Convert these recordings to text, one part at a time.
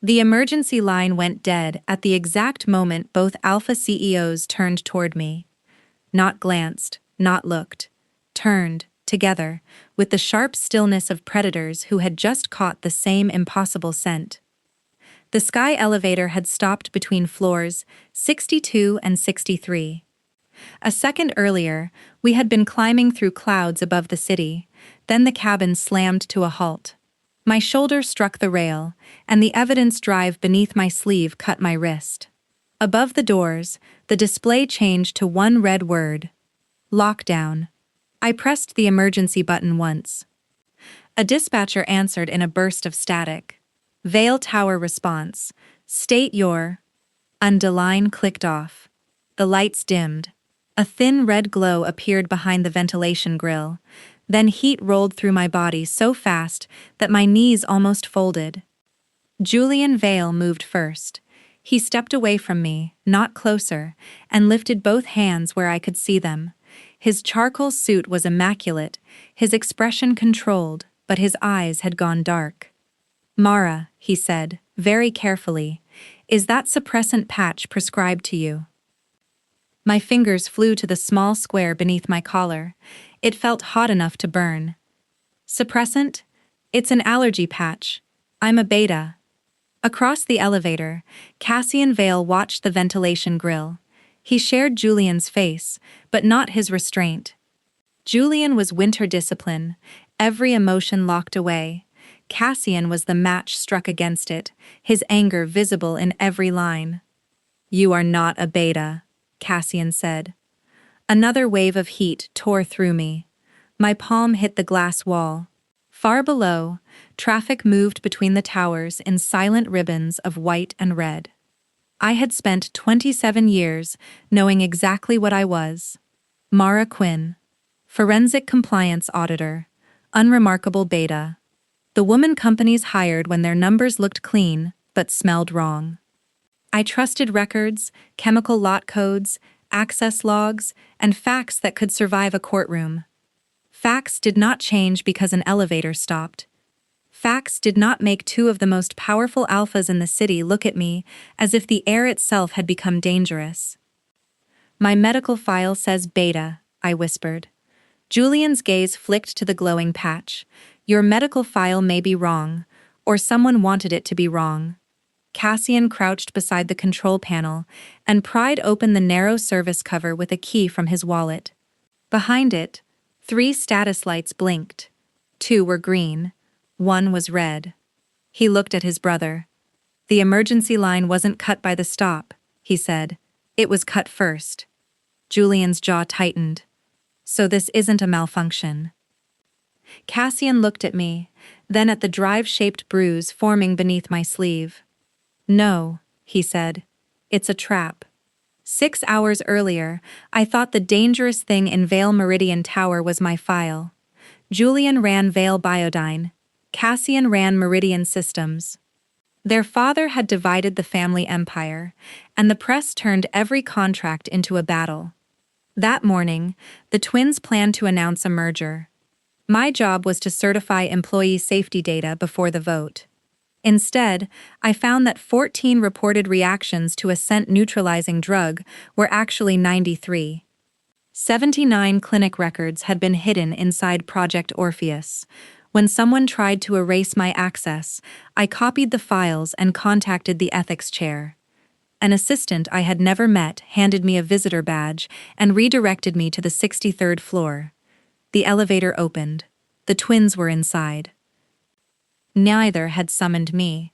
The emergency line went dead at the exact moment both Alpha CEOs turned toward me. Not glanced, not looked. Turned, together, with the sharp stillness of predators who had just caught the same impossible scent. The sky elevator had stopped between floors 62 and 63. A second earlier, we had been climbing through clouds above the city, then the cabin slammed to a halt. My shoulder struck the rail, and the evidence drive beneath my sleeve cut my wrist. Above the doors, the display changed to one red word: lockdown. I pressed the emergency button once. A dispatcher answered in a burst of static. Vale Tower response. State your... And the line clicked off. The lights dimmed. A thin red glow appeared behind the ventilation grill. Then heat rolled through my body so fast that my knees almost folded. Julian Vale moved first. He stepped away from me, not closer, and lifted both hands where I could see them. His charcoal suit was immaculate, his expression controlled, but his eyes had gone dark. Mara, he said, very carefully, is that suppressant patch prescribed to you? My fingers flew to the small square beneath my collar. It felt hot enough to burn. Suppressant? It's an allergy patch. I'm a beta. Across the elevator, Cassian Vale watched the ventilation grill. He shared Julian's face, but not his restraint. Julian was winter discipline, every emotion locked away. Cassian was the match struck against it, his anger visible in every line. You are not a beta, Cassian said. Another wave of heat tore through me. My palm hit the glass wall. Far below, traffic moved between the towers in silent ribbons of white and red. I had spent 27 years knowing exactly what I was. Mara Quinn, forensic compliance auditor, unremarkable beta. The woman companies hired when their numbers looked clean but smelled wrong. I trusted records, chemical lot codes, access logs, and facts that could survive a courtroom. Facts did not change because an elevator stopped. Facts did not make two of the most powerful alphas in the city look at me as if the air itself had become dangerous. My medical file says beta, I whispered. Julian's gaze flicked to the glowing patch. Your medical file may be wrong, or someone wanted it to be wrong. Cassian crouched beside the control panel and pried open the narrow service cover with a key from his wallet. Behind it, 3 status lights blinked. 2 were green, 1 was red. He looked at his brother. The emergency line wasn't cut by the stop, he said. It was cut first. Julian's jaw tightened. So this isn't a malfunction. Cassian looked at me, then at the drive-shaped bruise forming beneath my sleeve. No, he said. It's a trap. 6 hours earlier, I thought the dangerous thing in Vale Meridian Tower was my file. Julian ran Vale Biodyne. Cassian ran Meridian Systems. Their father had divided the family empire, and the press turned every contract into a battle. That morning, the twins planned to announce a merger. My job was to certify employee safety data before the vote. Instead, I found that 14 reported reactions to a scent-neutralizing drug were actually 93. 79 clinic records had been hidden inside Project Orpheus. When someone tried to erase my access, I copied the files and contacted the ethics chair. An assistant I had never met handed me a visitor badge and redirected me to the 63rd floor. The elevator opened. The twins were inside. Neither had summoned me.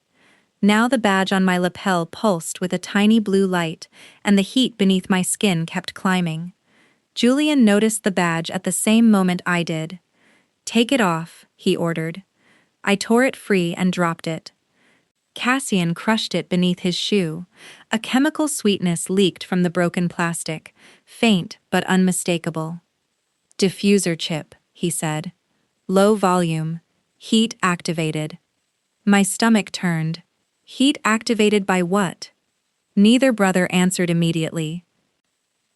Now the badge on my lapel pulsed with a tiny blue light, and the heat beneath my skin kept climbing. Julian noticed the badge at the same moment I did. Take it off, he ordered. I tore it free and dropped it. Cassian crushed it beneath his shoe. A chemical sweetness leaked from the broken plastic, faint but unmistakable. Diffuser chip, he said. Low volume. Heat activated. My stomach turned. Heat activated by what? Neither brother answered immediately.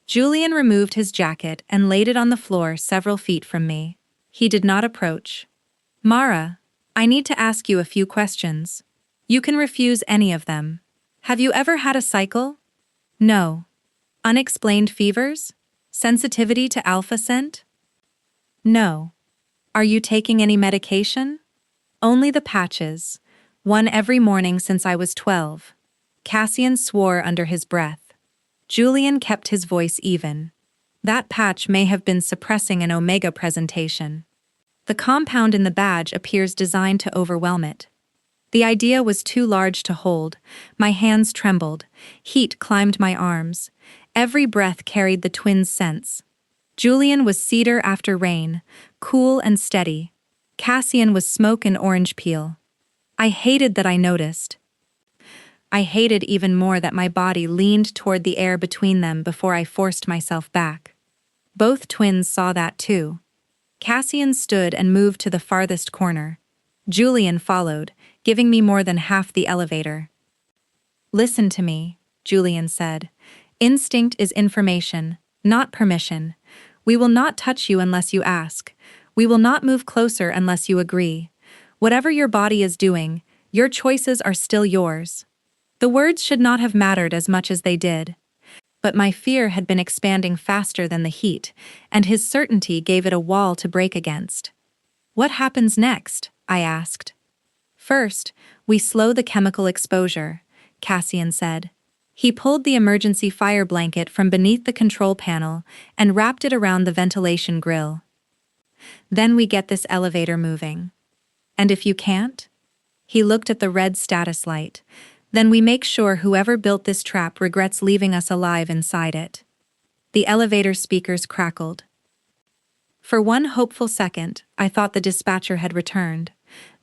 Julian removed his jacket and laid it on the floor several feet from me. He did not approach. Mara, I need to ask you a few questions. You can refuse any of them. Have you ever had a cycle? No. Unexplained fevers? Sensitivity to alpha scent? No. Are you taking any medication? Only the patches. One every morning since I was 12. Cassian swore under his breath. Julian kept his voice even. That patch may have been suppressing an omega presentation. The compound in the badge appears designed to overwhelm it. The idea was too large to hold. My hands trembled. Heat climbed my arms. Every breath carried the twins' scents. Julian was cedar after rain, cool and steady. Cassian was smoke and orange peel. I hated that I noticed. I hated even more that my body leaned toward the air between them before I forced myself back. Both twins saw that too. Cassian stood and moved to the farthest corner. Julian followed, giving me more than half the elevator. Listen to me, Julian said. Instinct is information, not permission. We will not touch you unless you ask. We will not move closer unless you agree. Whatever your body is doing, your choices are still yours. The words should not have mattered as much as they did. But my fear had been expanding faster than the heat, and his certainty gave it a wall to break against. What happens next? I asked. First, we slow the chemical exposure, Cassian said. He pulled the emergency fire blanket from beneath the control panel and wrapped it around the ventilation grill. Then we get this elevator moving. And if you can't? He looked at the red status light. Then we make sure whoever built this trap regrets leaving us alive inside it. The elevator speakers crackled. For one hopeful second, I thought the dispatcher had returned.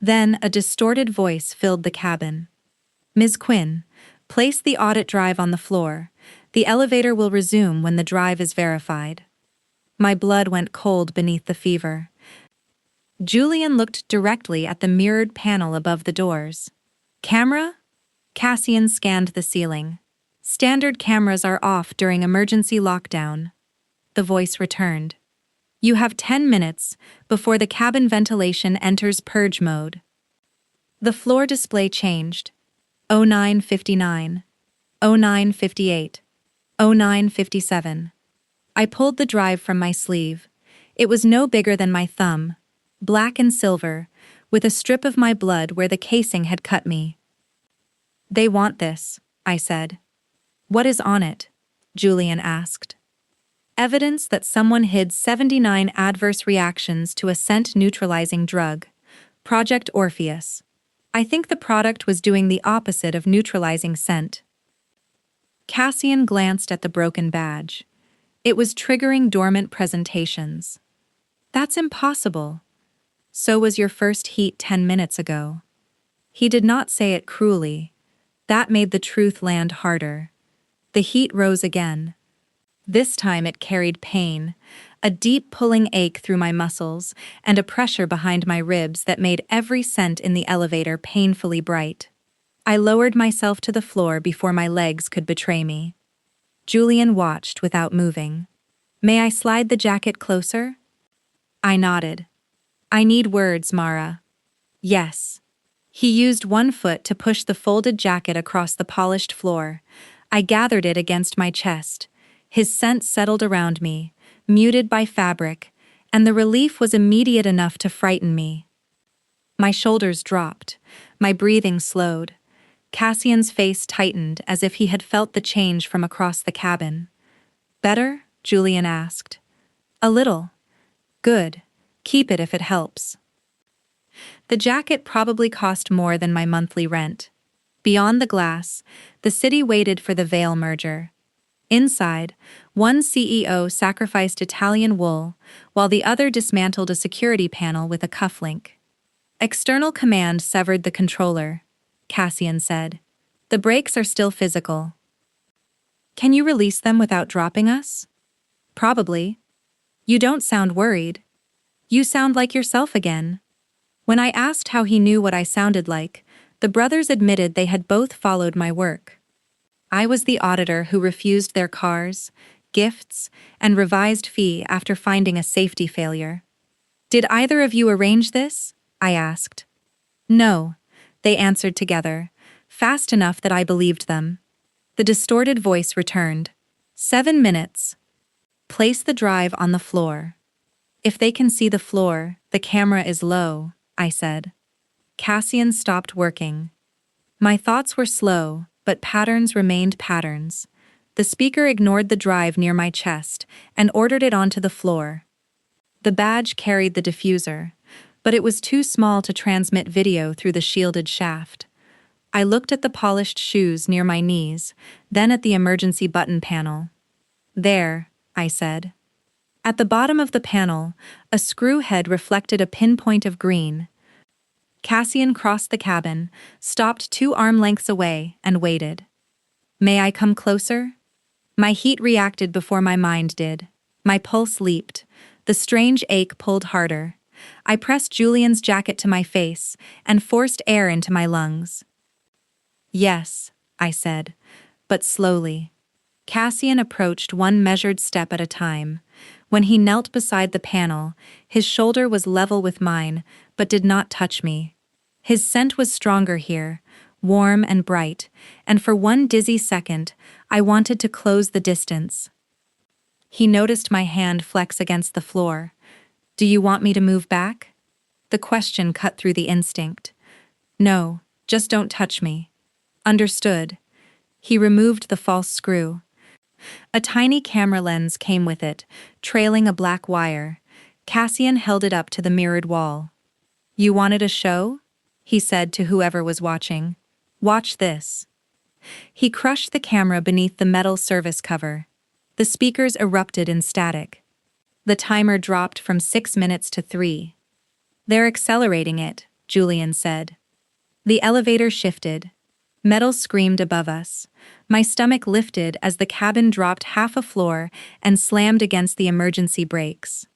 Then a distorted voice filled the cabin. Ms. Quinn, place the audit drive on the floor. The elevator will resume when the drive is verified. My blood went cold beneath the fever. Julian looked directly at the mirrored panel above the doors. Camera? Cassian scanned the ceiling. Standard cameras are off during emergency lockdown. The voice returned. You have 10 minutes before the cabin ventilation enters purge mode. The floor display changed. 09:59, 09:58, 09:57. I pulled the drive from my sleeve. It was no bigger than my thumb, black and silver, with a strip of my blood where the casing had cut me. They want this, I said. What is on it? Julian asked. Evidence that someone hid 79 adverse reactions to a scent-neutralizing drug, Project Orpheus. I think the product was doing the opposite of neutralizing scent. Cassian glanced at the broken badge. It was triggering dormant presentations. That's impossible. So was your first heat 10 minutes ago. He did not say it cruelly. That made the truth land harder. The heat rose again. This time it carried pain, a deep pulling ache through my muscles, and a pressure behind my ribs that made every scent in the elevator painfully bright. I lowered myself to the floor before my legs could betray me. Julian watched without moving. May I slide the jacket closer? I nodded. I need words, Mara. Yes. He used one foot to push the folded jacket across the polished floor. I gathered it against my chest. His scent settled around me, muted by fabric, and the relief was immediate enough to frighten me. My shoulders dropped. My breathing slowed. Cassian's face tightened as if he had felt the change from across the cabin. Better? Julian asked. A little. Good. Keep it if it helps. The jacket probably cost more than my monthly rent. Beyond the glass, the city waited for the Vale merger. Inside, one CEO sacrificed Italian wool, while the other dismantled a security panel with a cufflink. External command severed the controller, Cassian said. The brakes are still physical. Can you release them without dropping us? Probably. You don't sound worried. You sound like yourself again. When I asked how he knew what I sounded like, the brothers admitted they had both followed my work. I was the auditor who refused their cars, gifts, and revised fee after finding a safety failure. Did either of you arrange this? I asked. No. They answered together, fast enough that I believed them. The distorted voice returned. 7 minutes. Place the drive on the floor. If they can see the floor, the camera is low, I said. Cassian stopped working. My thoughts were slow, but patterns remained patterns. The speaker ignored the drive near my chest and ordered it onto the floor. The badge carried the diffuser, but it was too small to transmit video through the shielded shaft. I looked at the polished shoes near my knees, then at the emergency button panel. There, I said. At the bottom of the panel, a screw head reflected a pinpoint of green. Cassian crossed the cabin, stopped 2 arm lengths away, and waited. May I come closer? My heat reacted before my mind did. My pulse leaped. The strange ache pulled harder. I pressed Julian's jacket to my face and forced air into my lungs. Yes, I said, but slowly. Cassian approached 1 measured step at a time. When he knelt beside the panel, his shoulder was level with mine, but did not touch me. His scent was stronger here, warm and bright, and for 1 dizzy second, I wanted to close the distance. He noticed my hand flex against the floor. Do you want me to move back? The question cut through the instinct. No, just don't touch me. Understood. He removed the false screw. A tiny camera lens came with it, trailing a black wire. Cassian held it up to the mirrored wall. You wanted a show? He said to whoever was watching. Watch this. He crushed the camera beneath the metal service cover. The speakers erupted in static. The timer dropped from 6 minutes to 3. They're accelerating it, Julian said. The elevator shifted. Metal screamed above us. My stomach lifted as the cabin dropped half a floor and slammed against the emergency brakes.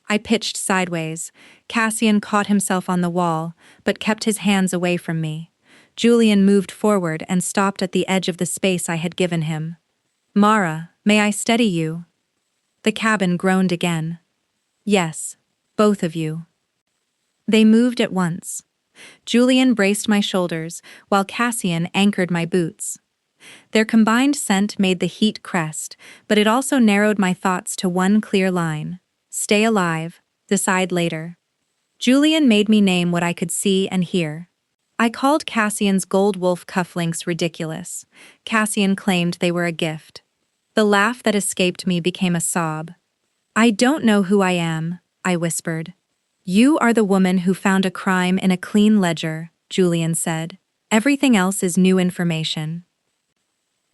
I pitched sideways. Cassian caught himself on the wall, but kept his hands away from me. Julian moved forward and stopped at the edge of the space I had given him. Mara, may I steady you? The cabin groaned again. Yes, both of you. They moved at once. Julian braced my shoulders, while Cassian anchored my boots. Their combined scent made the heat crest, but it also narrowed my thoughts to 1 clear line. Stay alive, decide later. Julian made me name what I could see and hear. I called Cassian's gold wolf cufflinks ridiculous. Cassian claimed they were a gift. The laugh that escaped me became a sob. I don't know who I am, I whispered. You are the woman who found a crime in a clean ledger, Julian said. Everything else is new information.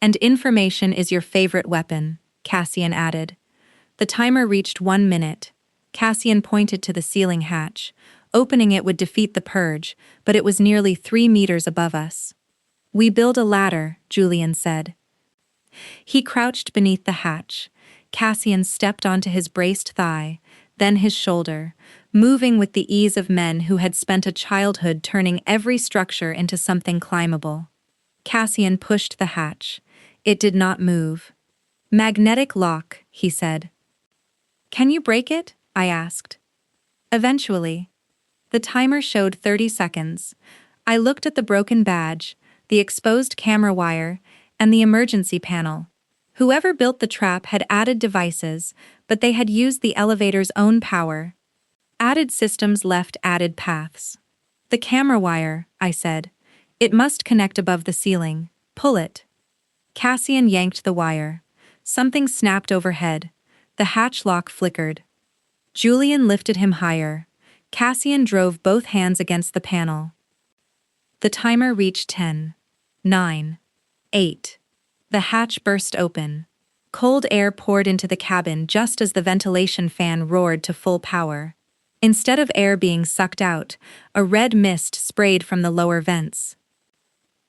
And information is your favorite weapon, Cassian added. The timer reached 1 minute. Cassian pointed to the ceiling hatch. Opening it would defeat the purge, but it was nearly 3 meters above us. We build a ladder, Julian said. He crouched beneath the hatch. Cassian stepped onto his braced thigh, then his shoulder, moving with the ease of men who had spent a childhood turning every structure into something climbable. Cassian pushed the hatch. It did not move. Magnetic lock, he said. Can you break it? I asked. Eventually. The timer showed 30 seconds. I looked at the broken badge, the exposed camera wire, and the emergency panel. Whoever built the trap had added devices, but they had used the elevator's own power. Added systems left added paths. The camera wire, I said. It must connect above the ceiling. Pull it. Cassian yanked the wire. Something snapped overhead. The hatch lock flickered. Julian lifted him higher. Cassian drove both hands against the panel. The timer reached 10, 9, 8. The hatch burst open. Cold air poured into the cabin just as the ventilation fan roared to full power. Instead of air being sucked out, a red mist sprayed from the lower vents.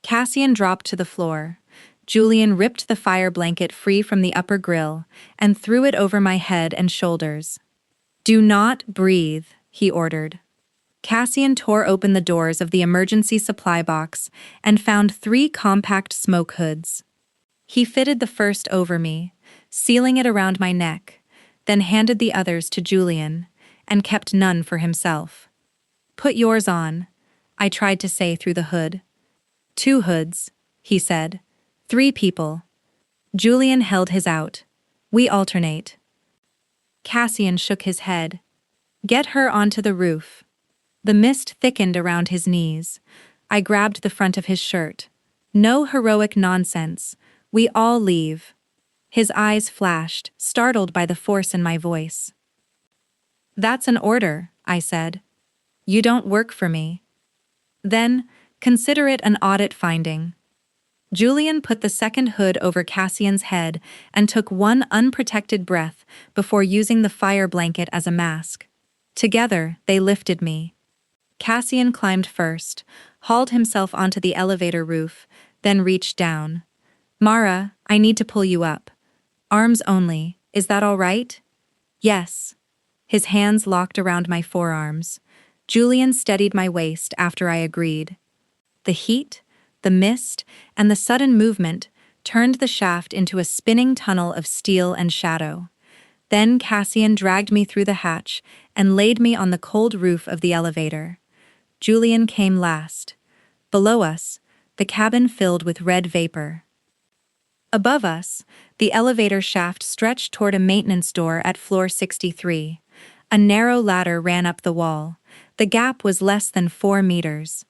Cassian dropped to the floor. Julian ripped the fire blanket free from the upper grill and threw it over my head and shoulders. Do not breathe, he ordered. Cassian tore open the doors of the emergency supply box and found 3 compact smoke hoods. He fitted the first over me, sealing it around my neck, then handed the others to Julian, and kept none for himself. Put yours on. I tried to say through the hood. 2 hoods, he said. 3 people. Julian held his out. We alternate. Cassian shook his head. Get her onto the roof. The mist thickened around his knees. I grabbed the front of his shirt. No heroic nonsense. We all leave. His eyes flashed, startled by the force in my voice. That's an order, I said. You don't work for me. Then, consider it an audit finding. Julian put the second hood over Cassian's head and took one unprotected breath before using the fire blanket as a mask. Together, they lifted me. Cassian climbed first, hauled himself onto the elevator roof, then reached down. Mara, I need to pull you up. Arms only, is that all right? Yes. His hands locked around my forearms. Julian steadied my waist after I agreed. The heat, the mist, and the sudden movement turned the shaft into a spinning tunnel of steel and shadow. Then Cassian dragged me through the hatch and laid me on the cold roof of the elevator. Julian came last. Below us, the cabin filled with red vapor. Above us, the elevator shaft stretched toward a maintenance door at floor 63. A narrow ladder ran up the wall. The gap was less than 4 meters.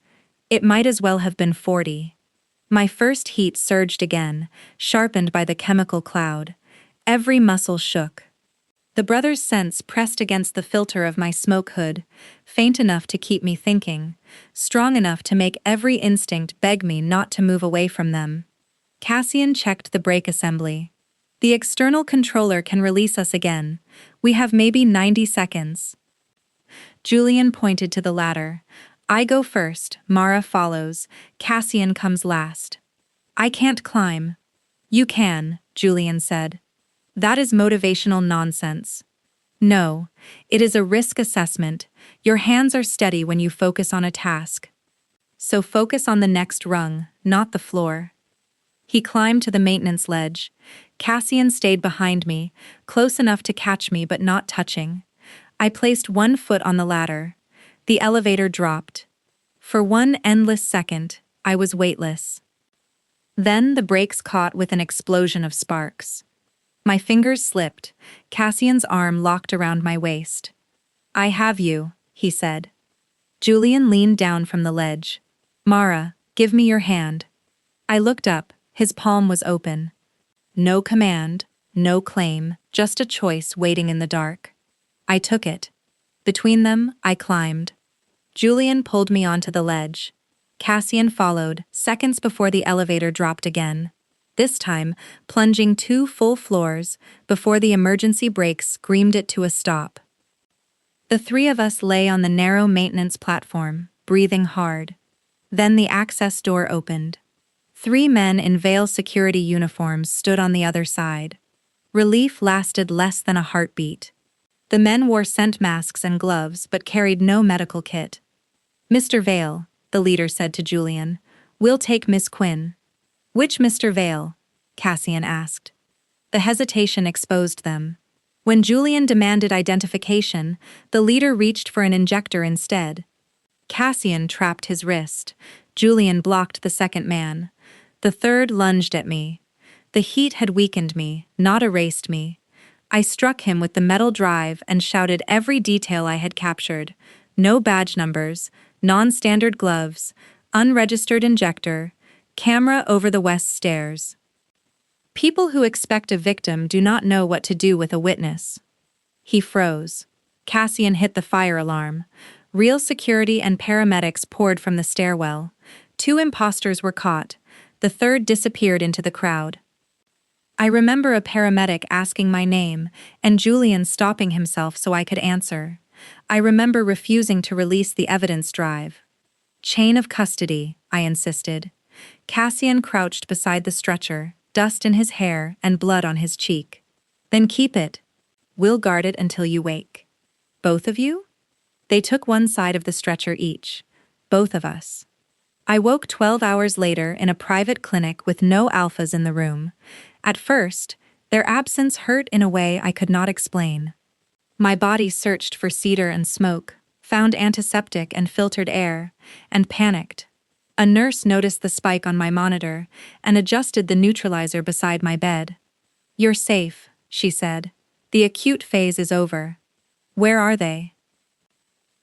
It might as well have been 40. My first heat surged again, sharpened by the chemical cloud. Every muscle shook. The brother's scents pressed against the filter of my smoke hood, faint enough to keep me thinking, strong enough to make every instinct beg me not to move away from them. Cassian checked the brake assembly. The external controller can release us again. We have maybe 90 seconds. Julian pointed to the ladder. I go first, Mara follows, Cassian comes last. I can't climb. You can, Julian said. That is motivational nonsense. No, it is a risk assessment. Your hands are steady when you focus on a task. So focus on the next rung, not the floor. He climbed to the maintenance ledge. Cassian stayed behind me, close enough to catch me but not touching. I placed one foot on the ladder. The elevator dropped. For one endless second, I was weightless. Then the brakes caught with an explosion of sparks. My fingers slipped. Cassian's arm locked around my waist. I have you, he said. Julian leaned down from the ledge. Mara, give me your hand. I looked up. His palm was open. No command, no claim, just a choice waiting in the dark. I took it. Between them, I climbed. Julian pulled me onto the ledge. Cassian followed, seconds before the elevator dropped again. This time, plunging 2 full floors before the emergency brakes screamed it to a stop. The 3 of us lay on the narrow maintenance platform, breathing hard. Then the access door opened. 3 men in veil security uniforms stood on the other side. Relief lasted less than a heartbeat. The men wore scent masks and gloves but carried no medical kit. Mr. Vale, the leader said to Julian, we'll take Miss Quinn. Which Mr. Vale? Cassian asked. The hesitation exposed them. When Julian demanded identification, the leader reached for an injector instead. Cassian trapped his wrist. Julian blocked the second man. The third lunged at me. The heat had weakened me, not erased me. I struck him with the metal drive and shouted every detail I had captured. No badge numbers, non-standard gloves, unregistered injector, camera over the west stairs. People who expect a victim do not know what to do with a witness. He froze. Cassian hit the fire alarm. Real security and paramedics poured from the stairwell. 2 imposters were caught. The third disappeared into the crowd. I remember a paramedic asking my name, and Julian stopping himself so I could answer. I remember refusing to release the evidence drive. Chain of custody, I insisted. Cassian crouched beside the stretcher, dust in his hair and blood on his cheek. Then keep it. We'll guard it until you wake. Both of you? They took one side of the stretcher each. Both of us. I woke 12 hours later in a private clinic with no alphas in the room. At first, their absence hurt in a way I could not explain. My body searched for cedar and smoke, found antiseptic and filtered air, and panicked. A nurse noticed the spike on my monitor and adjusted the neutralizer beside my bed. "You're safe," she said. "The acute phase is over." "Where are they?"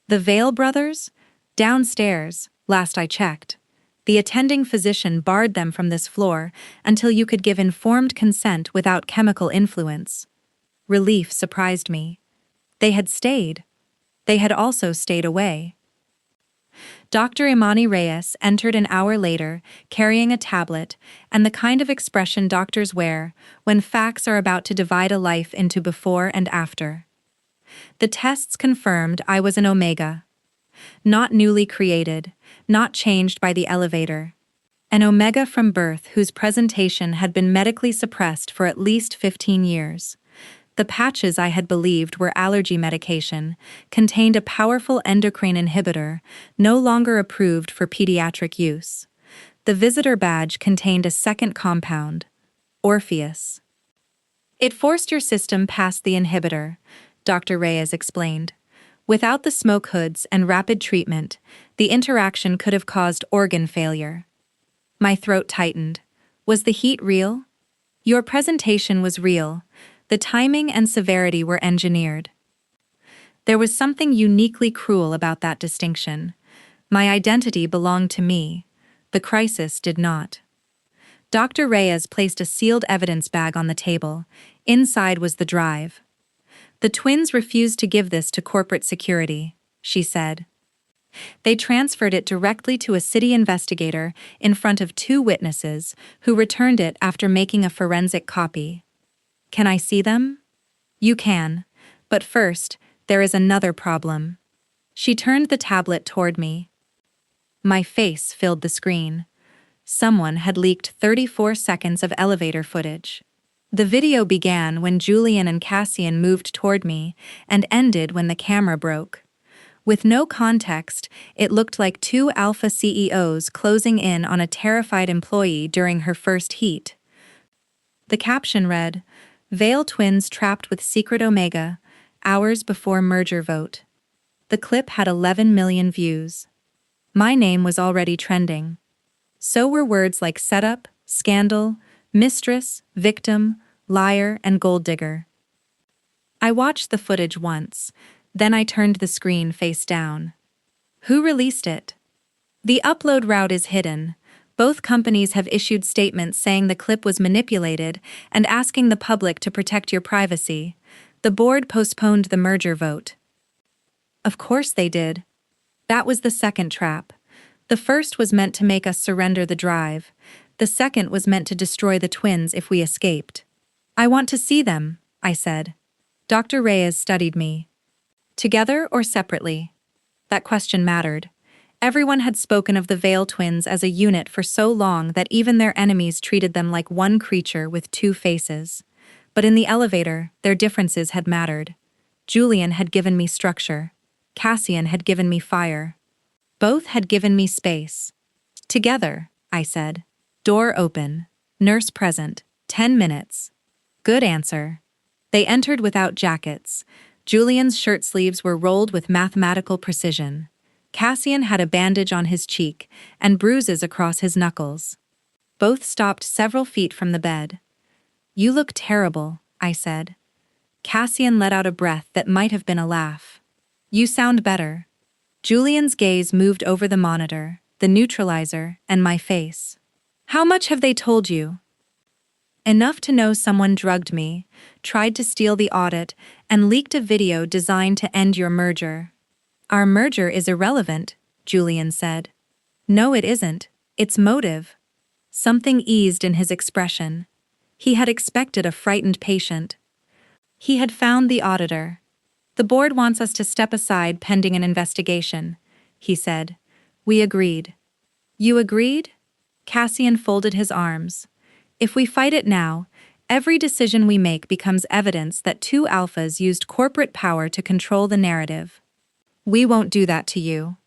"The Vale brothers? Downstairs, last I checked. The attending physician barred them from this floor until you could give informed consent without chemical influence." Relief surprised me. They had stayed. They had also stayed away. Dr. Imani Reyes entered an hour later, carrying a tablet and the kind of expression doctors wear when facts are about to divide a life into before and after. The tests confirmed I was an omega. Not newly created, not changed by the elevator. An omega from birth whose presentation had been medically suppressed for at least 15 years. The patches I had believed were allergy medication contained a powerful endocrine inhibitor, no longer approved for pediatric use. The visitor badge contained a second compound, Orpheus. "It forced your system past the inhibitor," Dr. Reyes explained. "Without the smoke hoods and rapid treatment, the interaction could have caused organ failure." My throat tightened. Was the heat real? "Your presentation was real. The timing and severity were engineered." There was something uniquely cruel about that distinction. My identity belonged to me. The crisis did not. Dr. Reyes placed a sealed evidence bag on the table. Inside was the drive. "The twins refused to give this to corporate security," she said. "They transferred it directly to a city investigator in front of 2 witnesses who returned it after making a forensic copy." "Can I see them?" "You can. But first, there is another problem." She turned the tablet toward me. My face filled the screen. Someone had leaked 34 seconds of elevator footage. The video began when Julian and Cassian moved toward me and ended when the camera broke. With no context, it looked like 2 alpha CEOs closing in on a terrified employee during her first heat. The caption read, "Vale twins trapped with secret omega, hours before merger vote." The clip had 11 million views. My name was already trending. So were words like setup, scandal, mistress, victim, liar, and gold digger. I watched the footage once, then I turned the screen face down. Who released it? The upload route is hidden. Both companies have issued statements saying the clip was manipulated and asking the public to protect your privacy. The board postponed the merger vote. Of course they did. That was the second trap. The first was meant to make us surrender the drive. The second was meant to destroy the twins if we escaped. "I want to see them," I said. Dr. Reyes studied me. "Together or separately?" That question mattered. Everyone had spoken of the Vale twins as a unit for so long that even their enemies treated them like one creature with 2 faces. But in the elevator, their differences had mattered. Julian had given me structure. Cassian had given me fire. Both had given me space. "Together," I said. "Door open. Nurse present. 10 minutes. "Good answer." They entered without jackets. Julian's shirt sleeves were rolled with mathematical precision. Cassian had a bandage on his cheek and bruises across his knuckles. Both stopped several feet from the bed. "You look terrible," I said. Cassian let out a breath that might have been a laugh. "You sound better." Julian's gaze moved over the monitor, the neutralizer, and my face. "How much have they told you?" "Enough to know someone drugged me, tried to steal the audit, and leaked a video designed to end your merger." "Our merger is irrelevant," Julian said. "No, it isn't. It's motive." Something eased in his expression. He had expected a frightened patient. He had found the auditor. "The board wants us to step aside pending an investigation," he said. We agreed. "You agreed?" Cassian folded his arms. "If we fight it now, every decision we make becomes evidence that 2 alphas used corporate power to control the narrative. We won't do that to you."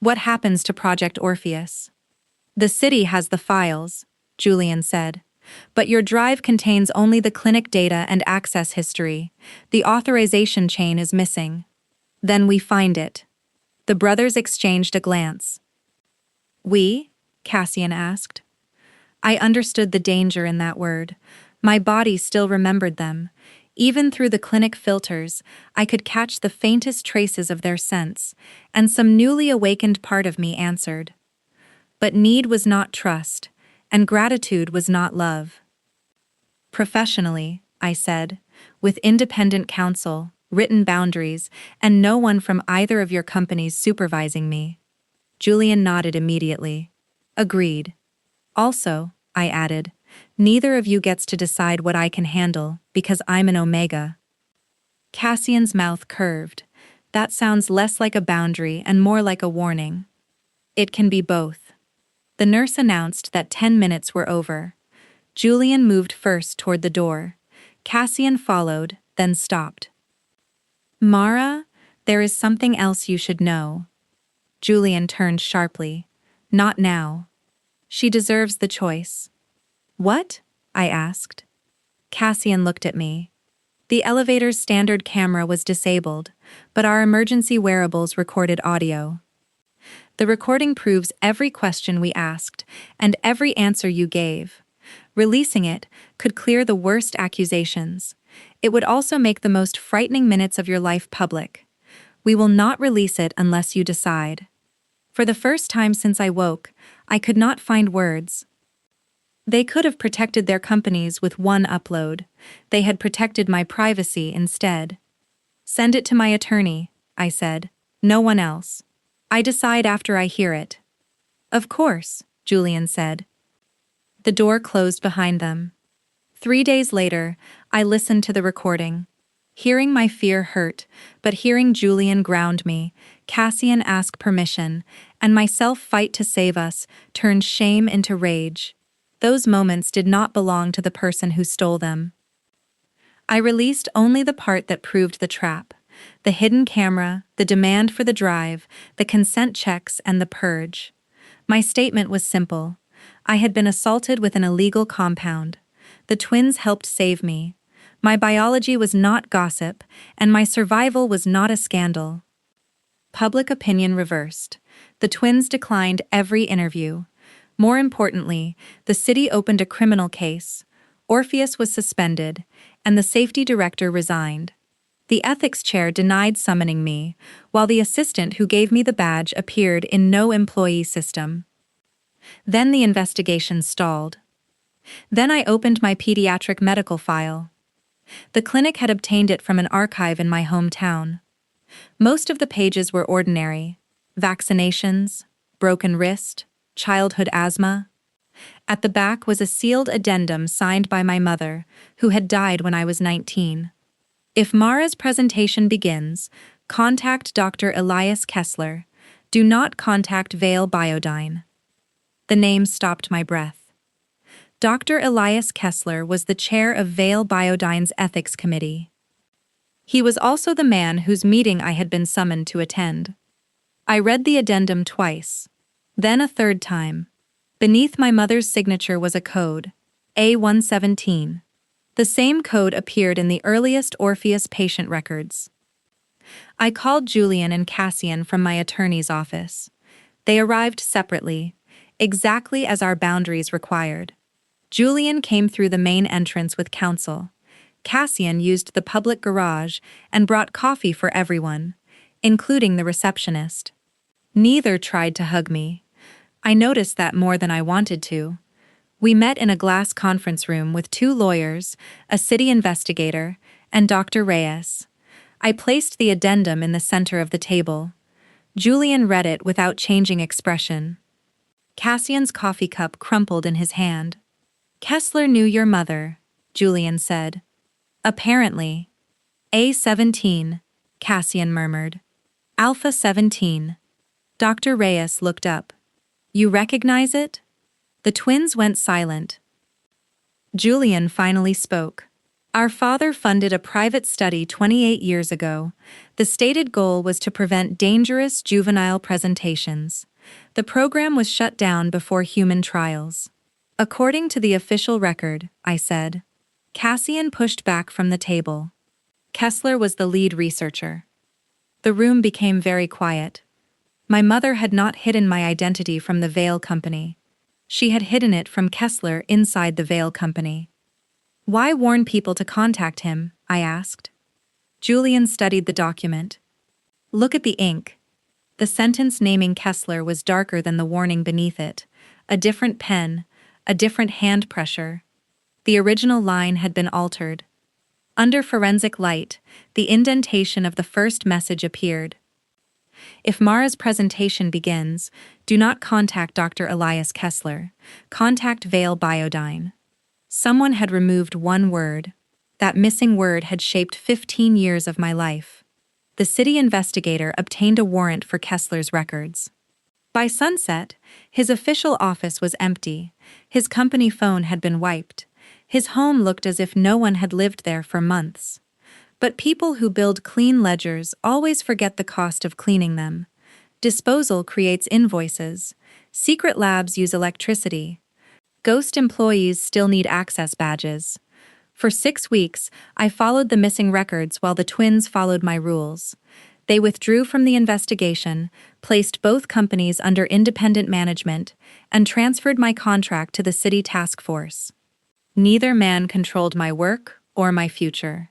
"What happens to Project Orpheus?" "The city has the files," Julian said. "But your drive contains only the clinic data and access history. The authorization chain is missing." "Then we find it." The brothers exchanged a glance. We? Cassian asked. I understood the danger in that word. My body still remembered them. Even through the clinic filters, I could catch the faintest traces of their scents, and some newly awakened part of me answered. But need was not trust, and gratitude was not love. Professionally, I said, with independent counsel, written boundaries, and no one from either of your companies supervising me. Julian nodded immediately. Agreed. Also, I added, neither of you gets to decide what I can handle, because I'm an Omega. Cassian's mouth curved. That sounds less like a boundary and more like a warning. It can be both. The nurse announced that 10 minutes were over. Julian moved first toward the door. Cassian followed, then stopped. Mara, there is something else you should know. Julian turned sharply. Not now. She deserves the choice. What? I asked. Cassian looked at me. The elevator's standard camera was disabled, but our emergency wearables recorded audio. The recording proves every question we asked, and every answer you gave. Releasing it could clear the worst accusations. It would also make the most frightening minutes of your life public. We will not release it unless you decide. For the first time since I woke, I could not find words. They could have protected their companies with one upload. They had protected my privacy instead. Send it to my attorney, I said. No one else. I decide after I hear it. Of course, Julian said. The door closed behind them. 3 days later, I listened to the recording. Hearing my fear hurt, but hearing Julian ground me, Cassian ask permission, and myself fight to save us, turned shame into rage. Those moments did not belong to the person who stole them. I released only the part that proved the trap. The hidden camera, the demand for the drive, the consent checks, and the purge. My statement was simple. I had been assaulted with an illegal compound. The twins helped save me. My biology was not gossip, and my survival was not a scandal. Public opinion reversed. The twins declined every interview. More importantly, the city opened a criminal case. Orpheus was suspended, and the safety director resigned. The ethics chair denied summoning me, while the assistant who gave me the badge appeared in no employee system. Then the investigation stalled. Then I opened my pediatric medical file. The clinic had obtained it from an archive in my hometown. Most of the pages were ordinary. Vaccinations, broken wrist, childhood asthma. At the back was a sealed addendum signed by my mother, who had died when I was 19. If Mara's presentation begins, contact Dr. Elias Kessler. Do not contact Vale Biodyne. The name stopped my breath. Dr. Elias Kessler was the chair of Vale Biodyne's ethics committee. He was also the man whose meeting I had been summoned to attend. I read the addendum twice, then a third time. Beneath my mother's signature was a code, A117. The same code appeared in the earliest Orpheus patient records. I called Julian and Cassian from my attorney's office. They arrived separately, exactly as our boundaries required. Julian came through the main entrance with counsel. Cassian used the public garage and brought coffee for everyone, including the receptionist. Neither tried to hug me. I noticed that more than I wanted to. We met in a glass conference room with 2 lawyers, a city investigator, and Dr. Reyes. I placed the addendum in the center of the table. Julian read it without changing expression. Cassian's coffee cup crumpled in his hand. Kessler knew your mother, Julian said. Apparently. A17, Cassian murmured. Alpha 17. Dr. Reyes looked up. You recognize it? The twins went silent. Julian finally spoke. Our father funded a private study 28 years ago. The stated goal was to prevent dangerous juvenile presentations. The program was shut down before human trials. According to the official record, I said. Cassian pushed back from the table. Kessler was the lead researcher. The room became very quiet. My mother had not hidden my identity from the Veil Company. She had hidden it from Kessler inside the Veil Company. Why warn people to contact him? I asked. Julian studied the document. Look at the ink. The sentence naming Kessler was darker than the warning beneath it. A different pen, a different hand pressure. The original line had been altered. Under forensic light, the indentation of the first message appeared. If Mara's presentation begins, do not contact Dr. Elias Kessler. Contact Veil Biodyne. Someone had removed one word. That missing word had shaped 15 years of my life. The city investigator obtained a warrant for Kessler's records. By sunset, his official office was empty. His company phone had been wiped. His home looked as if no one had lived there for months. But people who build clean ledgers always forget the cost of cleaning them. Disposal creates invoices. Secret labs use electricity. Ghost employees still need access badges. For 6 weeks, I followed the missing records while the twins followed my rules. They withdrew from the investigation, placed both companies under independent management, and transferred my contract to the city task force. Neither man controlled my work or my future.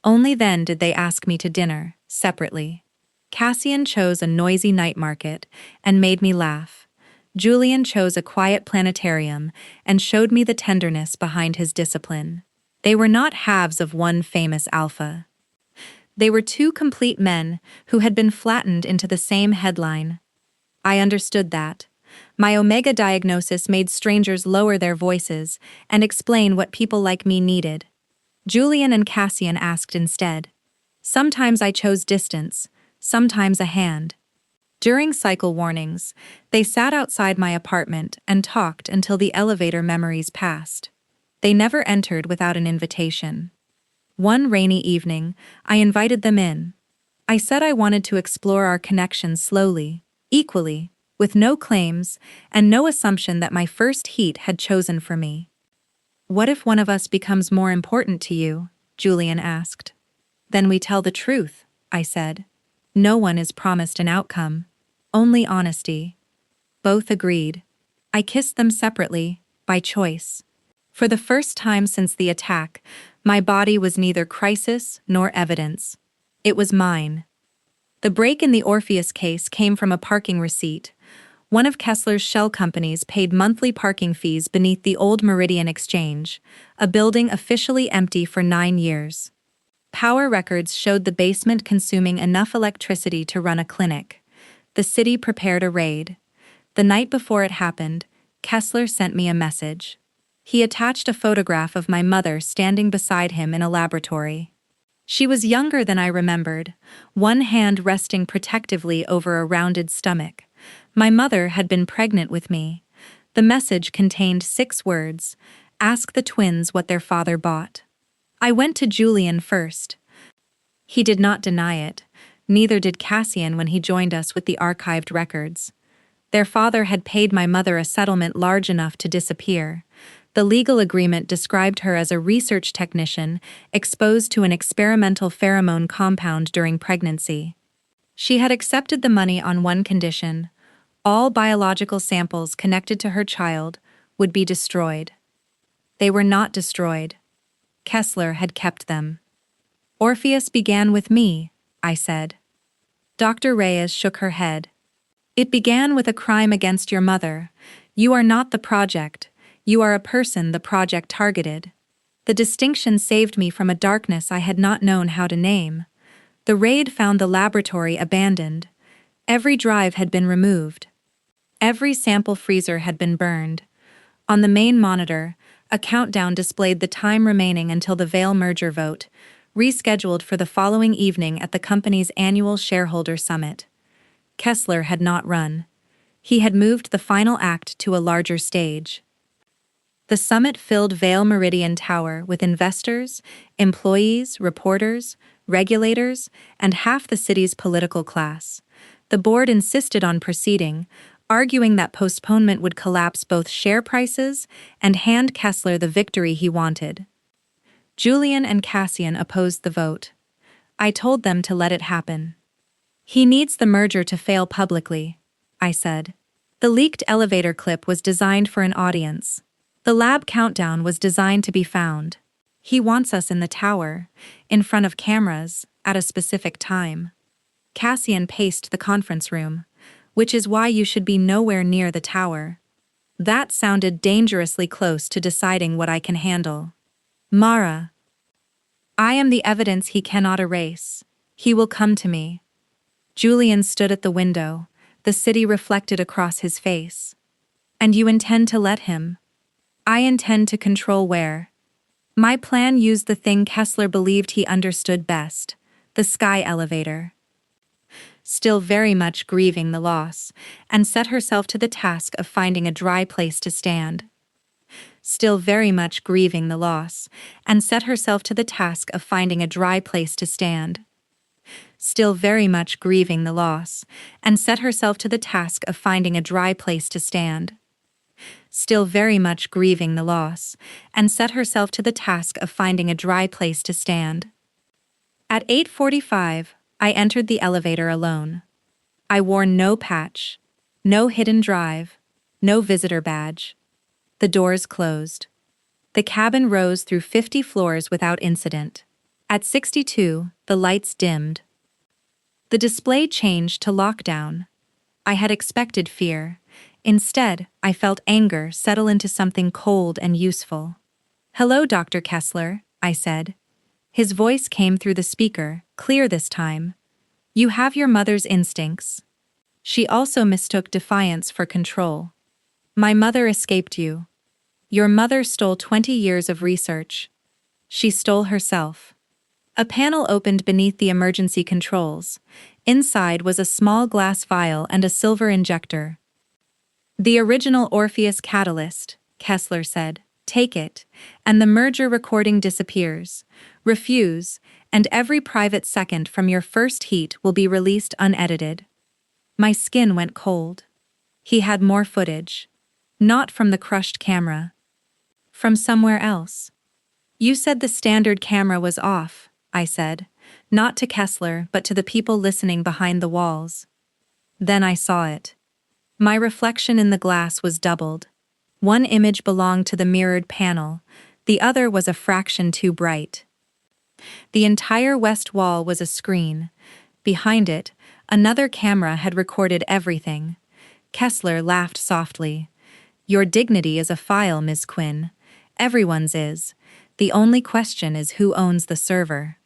Only then did they ask me to dinner, separately. Cassian chose a noisy night market and made me laugh. Julian chose a quiet planetarium and showed me the tenderness behind his discipline. They were not halves of one famous alpha. They were two complete men who had been flattened into the same headline. I understood that. My Omega diagnosis made strangers lower their voices and explain what people like me needed. Julian and Cassian asked instead. Sometimes I chose distance, sometimes a hand. During cycle warnings, they sat outside my apartment and talked until the elevator memories passed. They never entered without an invitation. One rainy evening, I invited them in. I said I wanted to explore our connection slowly, equally, with no claims and no assumption that my first heat had chosen for me. What if one of us becomes more important to you? Julian asked. Then we tell the truth, I said. No one is promised an outcome, only honesty. Both agreed. I kissed them separately, by choice. For the first time since the attack, my body was neither crisis nor evidence. It was mine. The break in the Orpheus case came from a parking receipt. One of Kessler's shell companies paid monthly parking fees beneath the old Meridian Exchange, a building officially empty for 9 years. Power records showed the basement consuming enough electricity to run a clinic. The city prepared a raid. The night before it happened, Kessler sent me a message. He attached a photograph of my mother standing beside him in a laboratory. She was younger than I remembered, one hand resting protectively over a rounded stomach. My mother had been pregnant with me. The message contained 6 words: ask the twins what their father bought. I went to Julian first. He did not deny it. Neither did Cassian when he joined us with the archived records. Their father had paid my mother a settlement large enough to disappear. The legal agreement described her as a research technician exposed to an experimental pheromone compound during pregnancy. She had accepted the money on one condition: all biological samples connected to her child would be destroyed. They were not destroyed. Kessler had kept them. Orpheus began with me, I said. Dr. Reyes shook her head. It began with a crime against your mother. You are not the project. You are a person the project targeted. The distinction saved me from a darkness I had not known how to name. The raid found the laboratory abandoned. Every drive had been removed. Every sample freezer had been burned. On the main monitor, a countdown displayed the time remaining until the Veil merger vote, rescheduled for the following evening at the company's annual shareholder summit. Kessler had not run. He had moved the final act to a larger stage. The summit filled Veil Meridian Tower with investors, employees, reporters, regulators, and half the city's political class. The board insisted on proceeding, arguing that postponement would collapse both share prices and hand Kessler the victory he wanted. Julian and Cassian opposed the vote. I told them to let it happen. He needs the merger to fail publicly, I said. The leaked elevator clip was designed for an audience. The lab countdown was designed to be found. He wants us in the tower, in front of cameras, at a specific time. Cassian paced the conference room, which is why you should be nowhere near the tower. That sounded dangerously close to deciding what I can handle. Mara. I am the evidence he cannot erase. He will come to me. Julian stood at the window, the city reflected across his face. And you intend to let him? I intend to control where. My plan used the thing Kessler believed he understood best, the sky elevator. Still very much grieving the loss, and set herself to the task of finding a dry place to stand. Still very much grieving the loss, and set herself to the task of finding a dry place to stand. Still very much grieving the loss, and set herself to the task of finding a dry place to stand. Still very much grieving the loss, and set herself to the task of finding a dry place to stand. At 8:45, I entered the elevator alone. I wore no patch, no hidden drive, no visitor badge. The doors closed. The cabin rose through 50 floors without incident. At 62, the lights dimmed. The display changed to lockdown. I had expected fear. Instead, I felt anger settle into something cold and useful. "Hello, Dr. Kessler," I said. His voice came through the speaker, clear this time. "You have your mother's instincts." She also mistook defiance for control. "My mother escaped you. Your mother stole 20 years of research. She stole herself." A panel opened beneath the emergency controls. Inside was a small glass vial and a silver injector. "The original Orpheus catalyst," Kessler said. "Take it, and the merger recording disappears. Refuse, and every private second from your first heat will be released unedited." My skin went cold. He had more footage. Not from the crushed camera. From somewhere else. "You said the standard camera was off," I said, not to Kessler but to the people listening behind the walls. Then I saw it. My reflection in the glass was doubled. One image belonged to the mirrored panel, the other was a fraction too bright. The entire west wall was a screen. Behind it, another camera had recorded everything. Kessler laughed softly. "Your dignity is a file, Ms. Quinn. Everyone's is. The only question is who owns the server.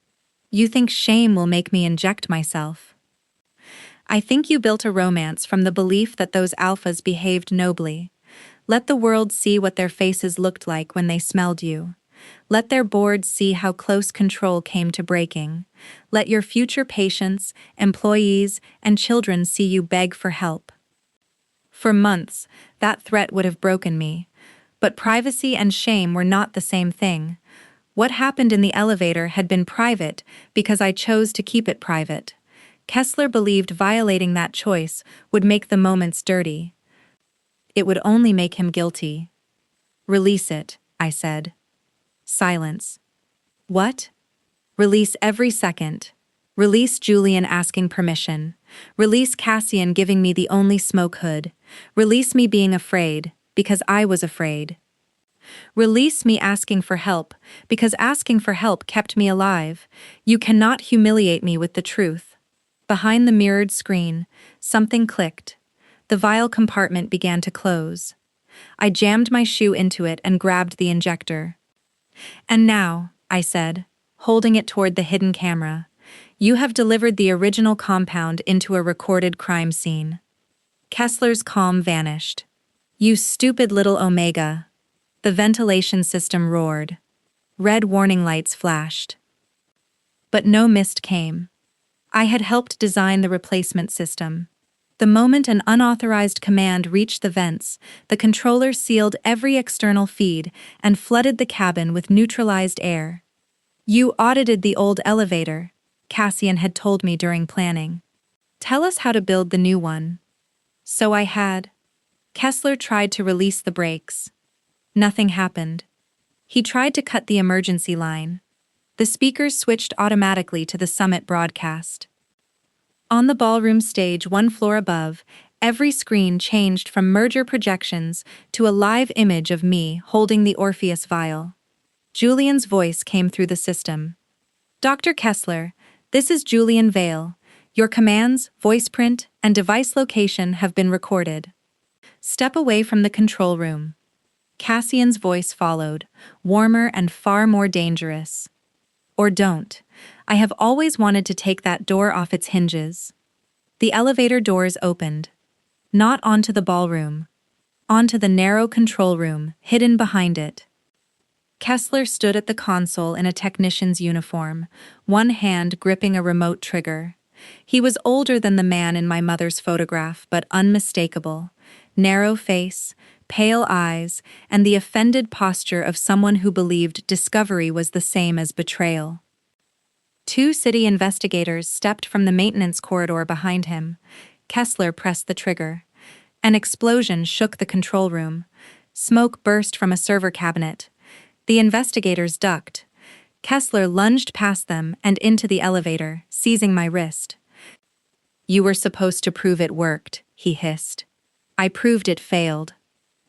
You think shame will make me inject myself? I think you built a romance from the belief that those alphas behaved nobly. Let the world see what their faces looked like when they smelled you. Let their boards see how close control came to breaking. Let your future patients, employees, and children see you beg for help." For months, that threat would have broken me. But privacy and shame were not the same thing. What happened in the elevator had been private because I chose to keep it private. Kessler believed violating that choice would make the moments dirty. It would only make him guilty. "Release it," I said. Silence. "What?" "Release every second. Release Julian asking permission. Release Cassian giving me the only smoke hood. Release me being afraid, because I was afraid. Release me asking for help, because asking for help kept me alive. You cannot humiliate me with the truth." Behind the mirrored screen, something clicked. The vial compartment began to close. I jammed my shoe into it and grabbed the injector. "And now," I said, holding it toward the hidden camera, "you have delivered the original compound into a recorded crime scene." Kessler's calm vanished. "You stupid little Omega." The ventilation system roared. Red warning lights flashed. But no mist came. I had helped design the replacement system. The moment an unauthorized command reached the vents, the controller sealed every external feed and flooded the cabin with neutralized air. "You audited the old elevator," Cassian had told me during planning. "Tell us how to build the new one." So I had. Kessler tried to release the brakes. Nothing happened. He tried to cut the emergency line. The speakers switched automatically to the summit broadcast. On the ballroom stage 1 floor above, every screen changed from merger projections to a live image of me holding the Orpheus vial. Julian's voice came through the system. "Dr. Kessler, this is Julian Vale. Your commands, voice print, and device location have been recorded. Step away from the control room." Cassian's voice followed, warmer and far more dangerous. "Or don't. I have always wanted to take that door off its hinges." The elevator doors opened. Not onto the ballroom. Onto the narrow control room, hidden behind it. Kessler stood at the console in a technician's uniform, one hand gripping a remote trigger. He was older than the man in my mother's photograph, but unmistakable. Narrow face, pale eyes, and the offended posture of someone who believed discovery was the same as betrayal. 2 city investigators stepped from the maintenance corridor behind him. Kessler pressed the trigger. An explosion shook the control room. Smoke burst from a server cabinet. The investigators ducked. Kessler lunged past them and into the elevator, seizing my wrist. "You were supposed to prove it worked," he hissed. "I proved it failed."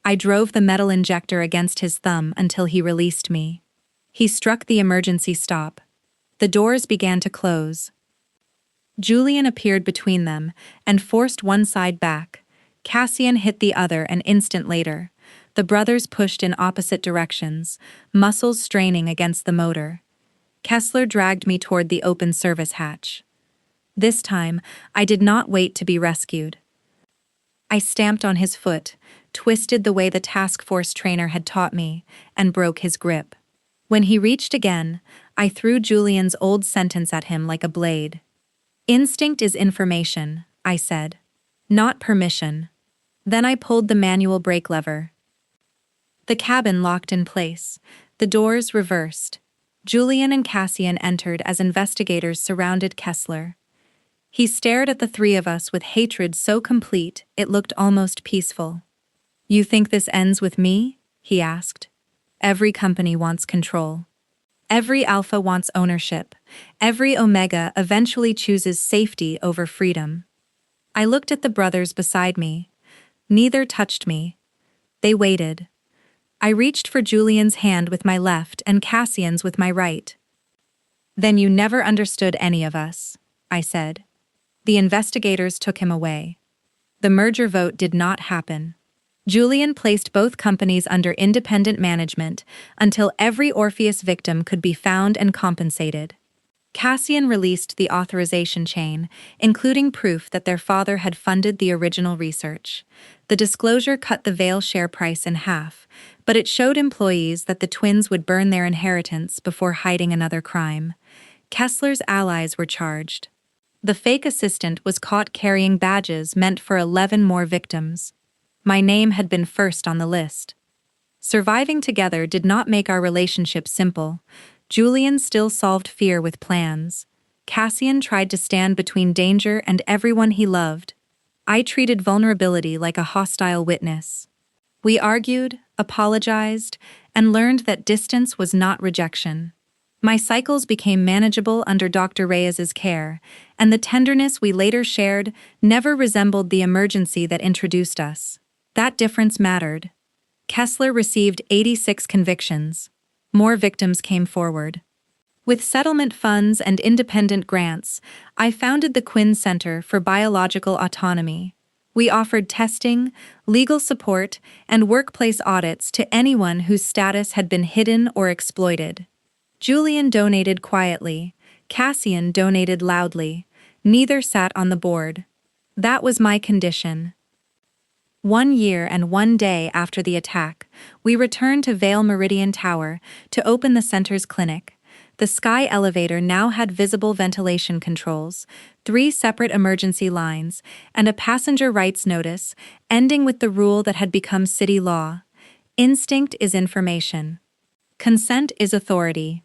I drove the metal injector against his thumb until he released me. He struck the emergency stop. The doors began to close. Julian appeared between them and forced one side back. Cassian hit the other an instant later. The brothers pushed in opposite directions, muscles straining against the motor. Kessler dragged me toward the open service hatch. This time, I did not wait to be rescued. I stamped on his foot, twisted the way the task force trainer had taught me, and broke his grip. When he reached again, I threw Julian's old sentence at him like a blade. "Instinct is information," I said. "Not permission." Then I pulled the manual brake lever. The cabin locked in place, the doors reversed. Julian and Cassian entered as investigators surrounded Kessler. He stared at the 3 of us with hatred so complete it looked almost peaceful. "You think this ends with me?" he asked. "Every company wants control. Every alpha wants ownership. Every omega eventually chooses safety over freedom." I looked at the brothers beside me. Neither touched me. They waited. I reached for Julian's hand with my left and Cassian's with my right. "Then you never understood any of us," I said. The investigators took him away. The merger vote did not happen. Julian placed both companies under independent management until every Orpheus victim could be found and compensated. Cassian released the authorization chain, including proof that their father had funded the original research. The disclosure cut the Vale share price in half, but it showed employees that the twins would burn their inheritance before hiding another crime. Kessler's allies were charged. The fake assistant was caught carrying badges meant for 11 more victims. My name had been first on the list. Surviving together did not make our relationship simple. Julian still solved fear with plans. Cassian tried to stand between danger and everyone he loved. I treated vulnerability like a hostile witness. We argued, apologized, and learned that distance was not rejection. My cycles became manageable under Dr. Reyes's care, and the tenderness we later shared never resembled the emergency that introduced us. That difference mattered. Kessler received 86 convictions. More victims came forward. With settlement funds and independent grants, I founded the Quinn Center for Biological Autonomy. We offered testing, legal support, and workplace audits to anyone whose status had been hidden or exploited. Julian donated quietly. Cassian donated loudly. Neither sat on the board. That was my condition. 1 year and 1 day after the attack, we returned to Vale Meridian Tower to open the center's clinic. The sky elevator now had visible ventilation controls, 3 separate emergency lines, and a passenger rights notice, ending with the rule that had become city law. Instinct is information. Consent is authority.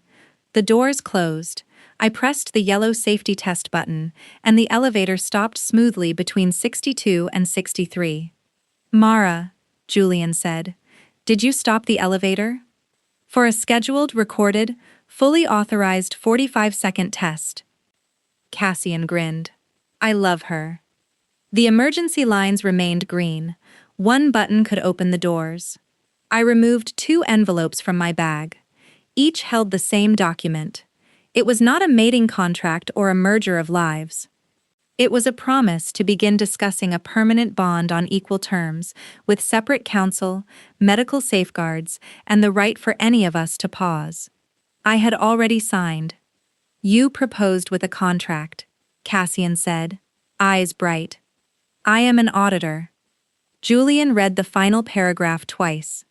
The doors closed. I pressed the yellow safety test button, and the elevator stopped smoothly between 62 and 63. "Mara," Julian said, "did you stop the elevator?" "For a scheduled, recorded, fully authorized 45-second test." Cassian grinned. I love her. The emergency lines remained green. One button could open the doors. I removed 2 envelopes from my bag. Each held the same document. It was not a mating contract or a merger of lives. It was a promise to begin discussing a permanent bond on equal terms, with separate counsel, medical safeguards, and the right for any of us to pause. I had already signed. You proposed with a contract, Cassian said, eyes bright. I am an auditor. Julian read the final paragraph twice.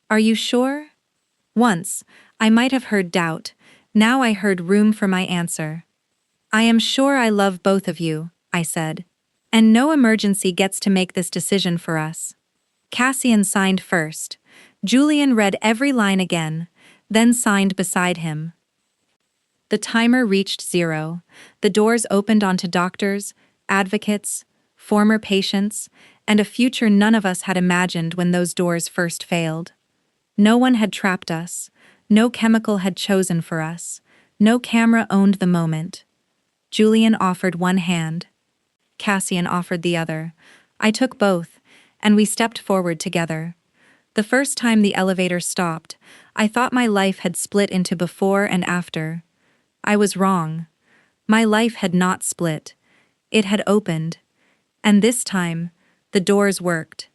Are you sure? Once, I might have heard doubt. Now I heard room for my answer. I am sure I love both of you, I said. And no emergency gets to make this decision for us. Cassian signed first. Julian read every line again, then signed beside him. The timer reached 0. The doors opened onto doctors, advocates, former patients, and a future none of us had imagined when those doors first failed. No one had trapped us. No chemical had chosen for us. No camera owned the moment. Julian offered one hand. Cassian offered the other. I took both, and we stepped forward together. The first time the elevator stopped, I thought my life had split into before and after. I was wrong. My life had not split. It had opened. And this time, the doors worked.